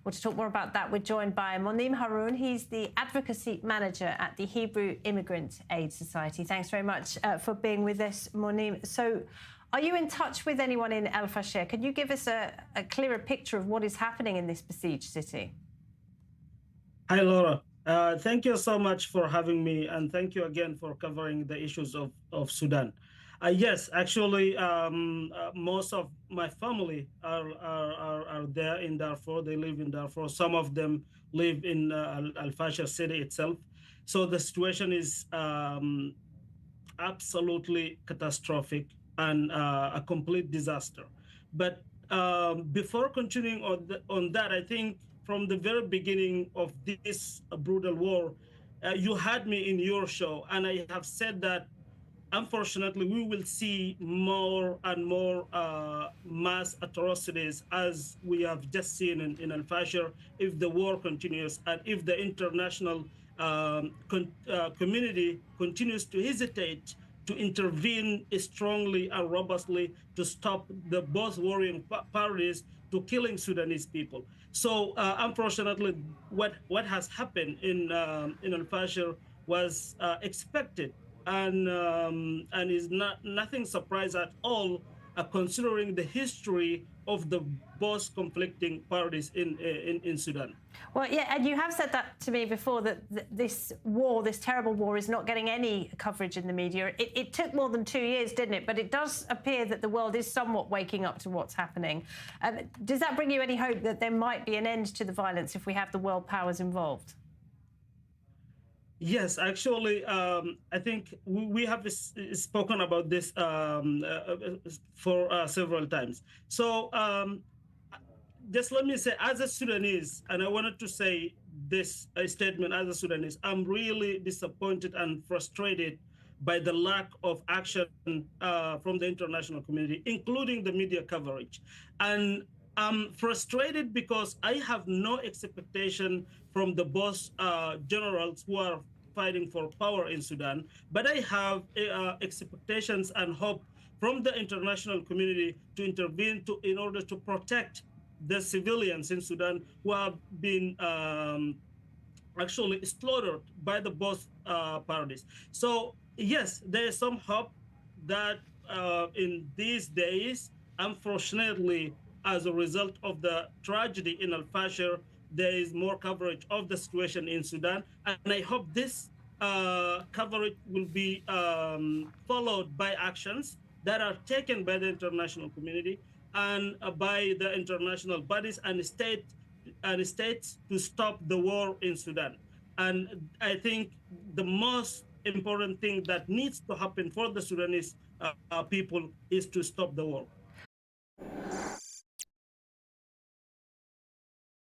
Well, to talk more about that, we're joined by Monim Haroon. He's the Advocacy Manager at the Hebrew Immigrant Aid Society. Thanks very much for being with us, Monim. So, are you in touch with anyone in El Fasher? Can you give us a clearer picture of what is happening in this besieged city? Hi, Laura. Thank you so much for having me, and thank you again for covering the issues of Sudan. Yes, actually, most of my family are there in Darfur. They live in Darfur. Some of them live in Al Fasher city itself. So the situation is absolutely catastrophic and a complete disaster. But before continuing on that, I think from the very beginning of this brutal war, you had me in your show, and I have said that unfortunately we will see more and more mass atrocities as we have just seen in Al Fasher if the war continues and if the international community continues to hesitate to intervene strongly and robustly to stop the both warring parties to killing Sudanese people. So unfortunately, what has happened in Al Fasher was expected and is nothing surprising at all, considering the history of the both conflicting parties in Sudan. Well, yeah, and you have said that to me before, that this war, this terrible war, is not getting any coverage in the media. It took more than 2 years, didn't it? But it does appear that the world is somewhat waking up to what's happening. Does that bring you any hope that there might be an end to the violence if we have the world powers involved? Yes, actually, I think we have spoken about this for several times. So just let me say, as a Sudanese, and I wanted to say this statement as a Sudanese, I'm really disappointed and frustrated by the lack of action from the international community, including the media coverage. And I'm frustrated because I have no expectation from the boss generals who are fighting for power in Sudan, but I have expectations and hope from the international community to intervene in order to protect the civilians in Sudan who have been actually slaughtered by the both parties. So yes, there is some hope that in these days, unfortunately, as a result of the tragedy in Al Fasher, there is more coverage of the situation in Sudan. And I hope this coverage will be followed by actions that are taken by the international community and by the international bodies and states to stop the war in Sudan. And I think the most important thing that needs to happen for the Sudanese people is to stop the war.